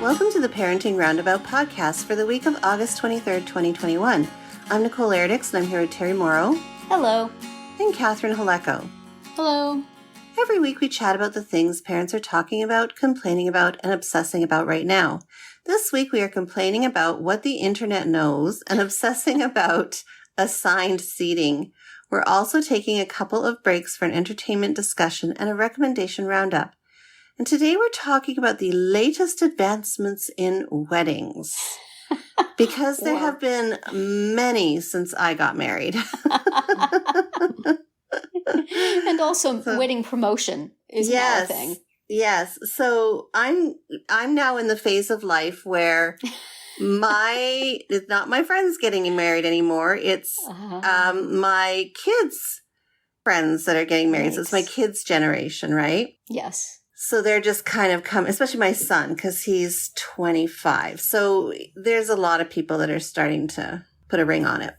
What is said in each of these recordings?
Welcome to the Parenting Roundabout podcast for the week of August 23rd, 2021. I'm Nicole Erdix, and I'm here with Terry Morrow. Hello. And Catherine Haleko. Hello. Every week we chat about the things parents are talking about, complaining about, and obsessing about right now. This week we are complaining about what the internet knows and obsessing about assigned seating. We're also taking a couple of breaks for an entertainment discussion and a recommendation roundup. And today we're talking about the latest advancements in weddings. Because there have been many since I got married. And also wedding promotion is now a thing. Yes. So I'm now in the phase of life where it's not my friends getting married anymore. It's my kids' friends that are getting married. So it's my kids' generation, right? Yes. So they're just kind of especially my son, because he's 25. So there's a lot of people that are starting to put a ring on it,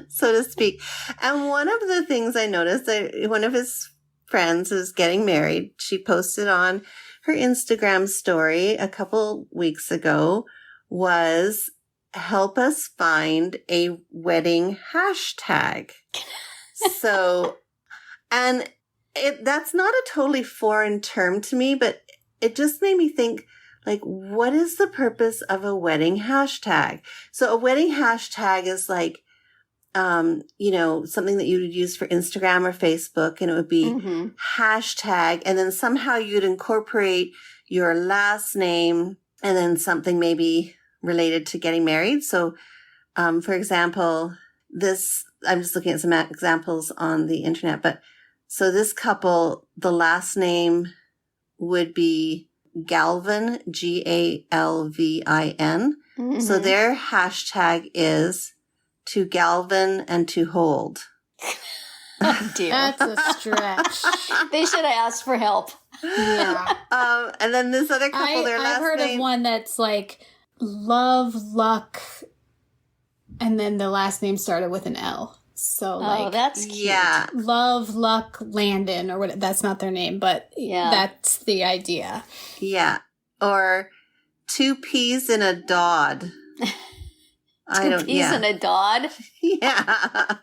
so to speak. And one of the things I noticed, one of his friends is getting married. She posted on her Instagram story a couple weeks ago was, help us find a wedding hashtag. So, and that's not a totally foreign term to me, but it just made me think, like, what is the purpose of a wedding hashtag? So a wedding hashtag is like, something that you would use for Instagram or Facebook, and it would be hashtag, and then somehow you'd incorporate your last name and then something maybe related to getting married. So, for example, I'm just looking at some examples on the internet, but so this couple, the last name would be Galvin, Galvin. Mm-hmm. So their hashtag is to Galvin and to hold. Oh dear. That's a stretch. They should have asked for help. Yeah. And then this other couple, their last name. I've heard of one that's like love, luck, and then the last name started with an L. So that's cute. Yeah. Love, luck, Landon, or what? That's not their name, but that's the idea. Yeah. Or two peas in a Dodd. Two peas in a Dodd? Yeah.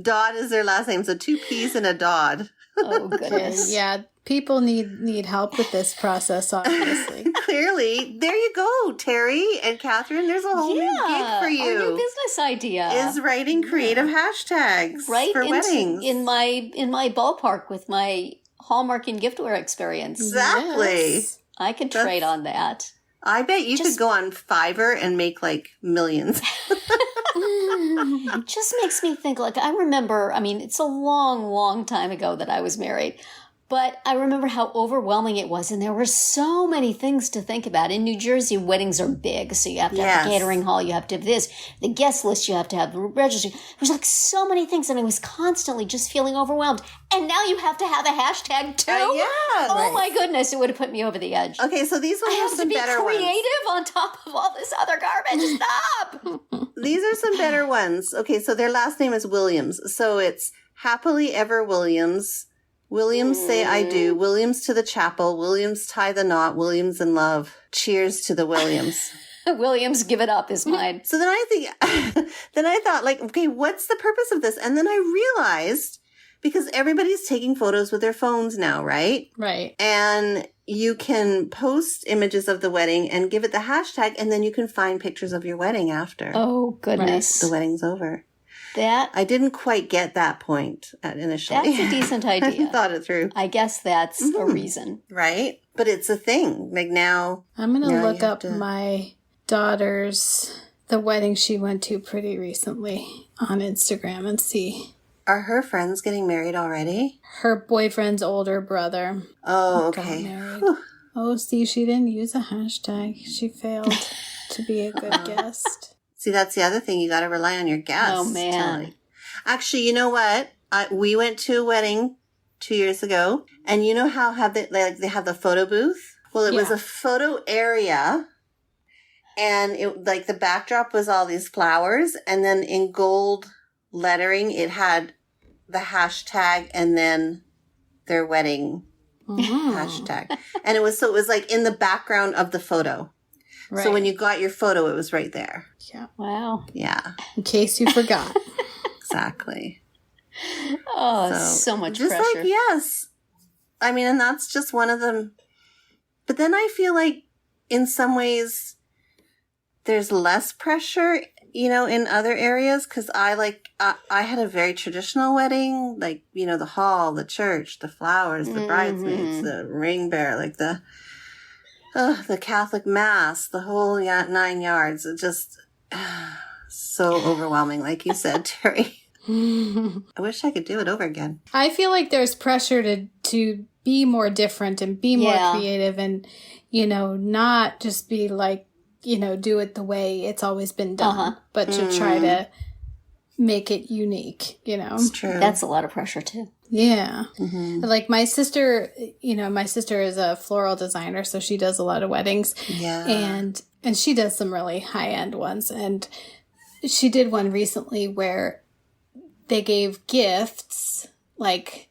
Dodd is their last name. So two peas in a Dodd. Oh, goodness. Yeah. People need help with this process, obviously. Clearly. There you go, Terry and Catherine. There's a whole new gig for you. Our new business idea is writing creative hashtags for weddings. In my ballpark with my Hallmark and giftware experience. Exactly. Yes. I could trade on that. I bet you could go on Fiverr and make like millions. It just makes me think, like, I remember, it's a long, long time ago that I was married. But I remember how overwhelming it was, and there were so many things to think about. In New Jersey, weddings are big, so you have to have the catering hall, you have to have this, the guest list, you have to have the registry. There's like so many things, and I was constantly just feeling overwhelmed. And now you have to have a hashtag too? Oh my goodness, it would have put me over the edge. Okay, so these ones are some better ones. I have to be creative on top of all this other garbage. Stop! These are some better ones. Okay, so their last name is Williams. So it's Happily Ever Williams. Williams say I do. Williams to the chapel. Williams tie the knot. Williams in love. Cheers to the Williams. Williams, give it up is mine. So then I thought, like, okay, what's the purpose of this? And then I realized, because everybody's taking photos with their phones now, right? Right. And you can post images of the wedding and give it the hashtag, and then you can find pictures of your wedding after. Oh, goodness. The wedding's over. I didn't quite get that point initially. That's a decent idea. I thought it through. I guess that's a reason. Right? But it's a thing. Like now. I'm going to look up my daughter's, the wedding she went to pretty recently on Instagram and see. Are her friends getting married already? Her boyfriend's older brother. Oh, okay. Got married. Oh, see, she didn't use a hashtag. She failed to be a good guest. See, that's the other thing. You got to rely on your guests. Oh, man. Actually, you know what? We went to a wedding 2 years ago, and you know how they have the photo booth? Well, it was a photo area, and it like the backdrop was all these flowers, and then in gold lettering, it had the hashtag and then their wedding hashtag. And it was like in the background of the photo. Right. So when you got your photo, it was right there. Yeah. Wow. Yeah. In case you forgot. Exactly. Oh, so much just pressure. like, yes. I mean, and that's just one of them. But then I feel like in some ways there's less pressure, in other areas. Cause I had a very traditional wedding, like, the hall, the church, the flowers, the bridesmaids, the ring bearer, like the Catholic mass, the whole 9 yards. It just so overwhelming. Like you said, Terry. I wish I could do it over again. I feel like there's pressure to be more different and be more creative and, not just be like, do it the way it's always been done, but to try to make it unique, It's true. That's a lot of pressure too. Yeah. Mm-hmm. Like my sister is a floral designer, so she does a lot of weddings. Yeah. And she does some really high-end ones. And she did one recently where they gave gifts, like,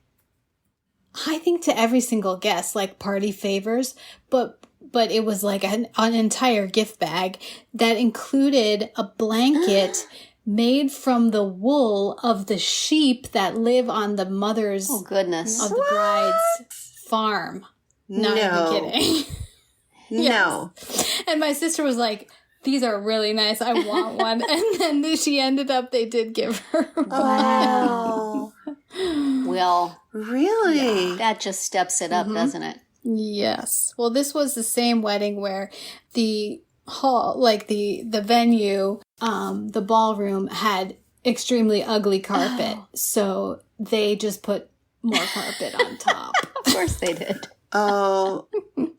I think to every single guest, like party favors, but it was like an entire gift bag that included a blanket made from the wool of the sheep that live on the mother's Oh, goodness. of the bride's farm. Not even kidding. No. And my sister was like, these are really nice. I want one. And then she ended up, they did give her one. Oh. Well, Really? that just steps it up, doesn't it? Yes. Well, this was the same wedding where the hall, like the venue, the ballroom had extremely ugly carpet. So they just put more carpet on top. Of course they did. Oh,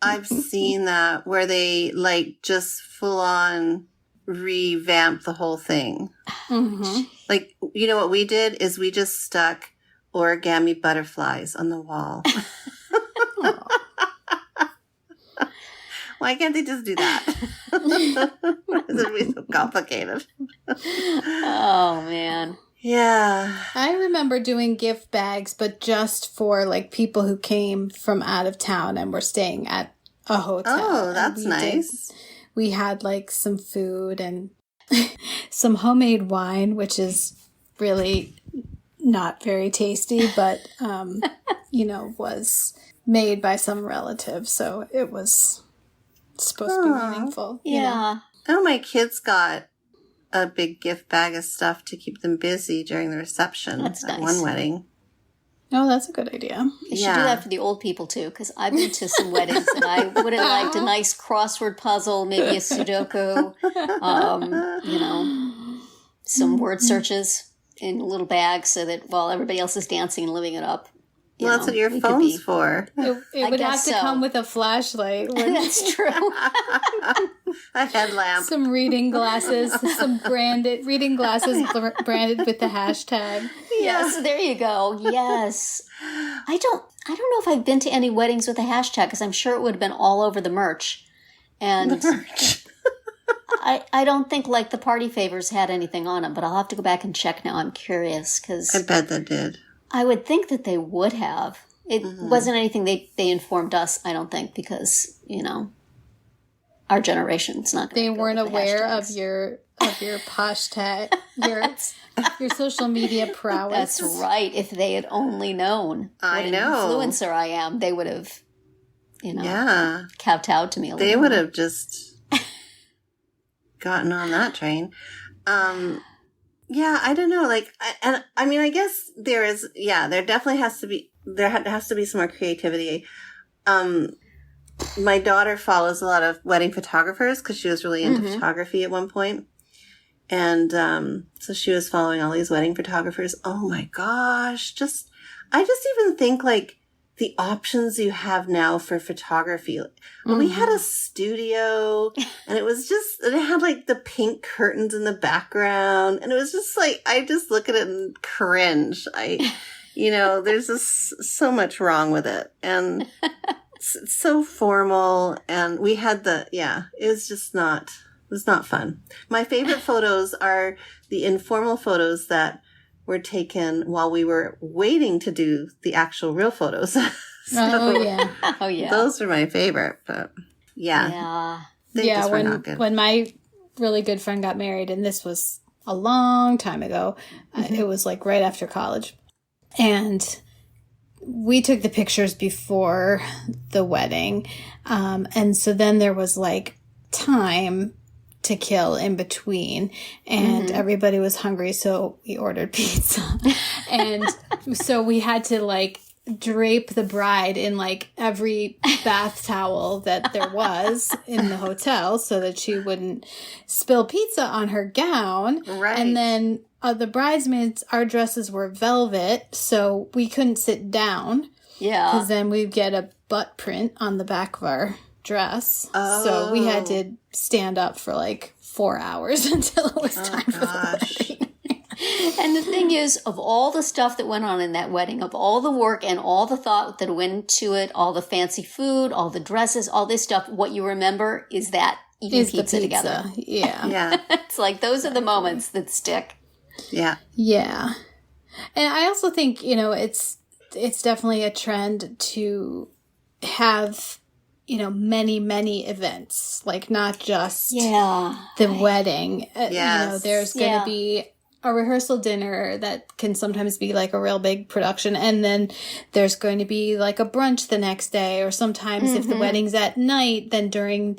I've seen that where they just full on revamp the whole thing. Mm-hmm. Like, what we did is we just stuck origami butterflies on the wall. Why can't they just do that? It's be so complicated. Oh, man. Yeah. I remember doing gift bags, but just for like people who came from out of town and were staying at a hotel. Oh, that's nice. We had like some food and some homemade wine, which is really not very tasty, but, was made by some relative. So it was supposed to be meaningful. Yeah. Oh, my kids got a big gift bag of stuff to keep them busy during the reception That's at nice. one wedding. Oh, that's a good idea. You should do that for the old people, too, because I've been to some weddings, and I would have liked a nice crossword puzzle, maybe a Sudoku, some word searches in a little bag so that while everybody else is dancing and living it up. Well, that's what your phone's for. It would have to come with a flashlight. That's true. A headlamp. Some reading glasses, reading glasses branded with the hashtag. Yes, there you go. Yes. I don't know if I've been to any weddings with a hashtag because I'm sure it would have been all over the merch. And The merch. I don't think like the party favors had anything on them, but I'll have to go back and check now. I'm curious because I bet that did. I would think that they would have. It wasn't anything they informed us, I don't think, because, our generation's not They gonna go weren't with the aware hashtags. of your hashtag, your social media prowess. That's right. If they had only known I what know. an influencer I am, they would have, Yeah. kowtowed to me a little They more. would have just gotten on that train. Yeah, I don't know. I guess there definitely has to be, has to be some more creativity. My daughter follows a lot of wedding photographers because she was really into photography at one point. And, so she was following all these wedding photographers. Oh my gosh. I just even think the options you have now for photography. We had a studio and it had the pink curtains in the background. And it was just I just look at it and cringe. There's just so much wrong with it. And it's so formal. And we had it was not fun. My favorite photos are the informal photos that were taken while we were waiting to do the actual real photos. Oh, yeah. Oh, yeah. Those were my favorite, but yeah. Yeah. They just were not good. When my really good friend got married, and this was a long time ago, it was like right after college. And we took the pictures before the wedding. And so then there was like time to kill in between, and everybody was hungry, so we ordered pizza. And so we had to like drape the bride in like every bath towel that there was in the hotel so that she wouldn't spill pizza on her gown. Right. And then the bridesmaids, our dresses were velvet, so we couldn't sit down Yeah. because then we'd get a butt print on the back of our dress. So we had to stand up for like 4 hours until it was time for the wedding. And the thing is, of all the stuff that went on in that wedding, of all the work and all the thought that went into it, all the fancy food, all the dresses, all this stuff, what you remember is that eating Is the pizza together. Yeah. Yeah. It's like those are the moments that stick. Yeah. Yeah. And I also think, you know, it's definitely a trend to have, you know, many events, like not just the wedding. You know, there's going to be a rehearsal dinner that can sometimes be like a real big production. And then there's going to be like a brunch the next day, or sometimes if the wedding's at night, then during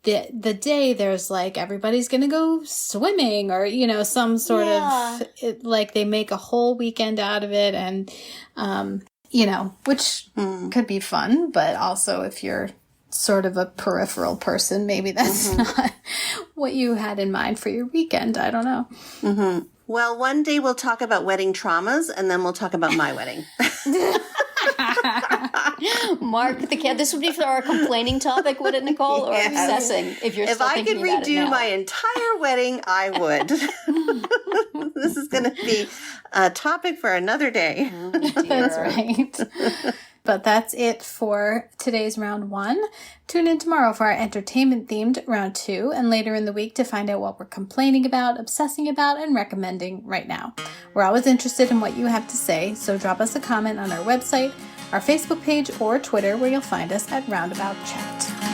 the day there's like everybody's gonna go swimming, or you know, some sort of like they make a whole weekend out of it. And you know, which could be fun, but also if you're sort of a peripheral person, maybe that's not what you had in mind for your weekend. I don't know. Well, one day we'll talk about wedding traumas, and then we'll talk about my wedding. Mark the cat. This would be for our complaining topic, would it, Nicole, or obsessing? If you're If still I thinking could about it redo now. my entire wedding, I would. This is going to be a topic for another day. That's right. But that's it for today's round 1. Tune in tomorrow for our entertainment-themed round 2, and later in the week to find out what we're complaining about, obsessing about, and recommending right now. We're always interested in what you have to say, so drop us a comment on our website, our Facebook page, or Twitter, where you'll find us at Roundabout Chat.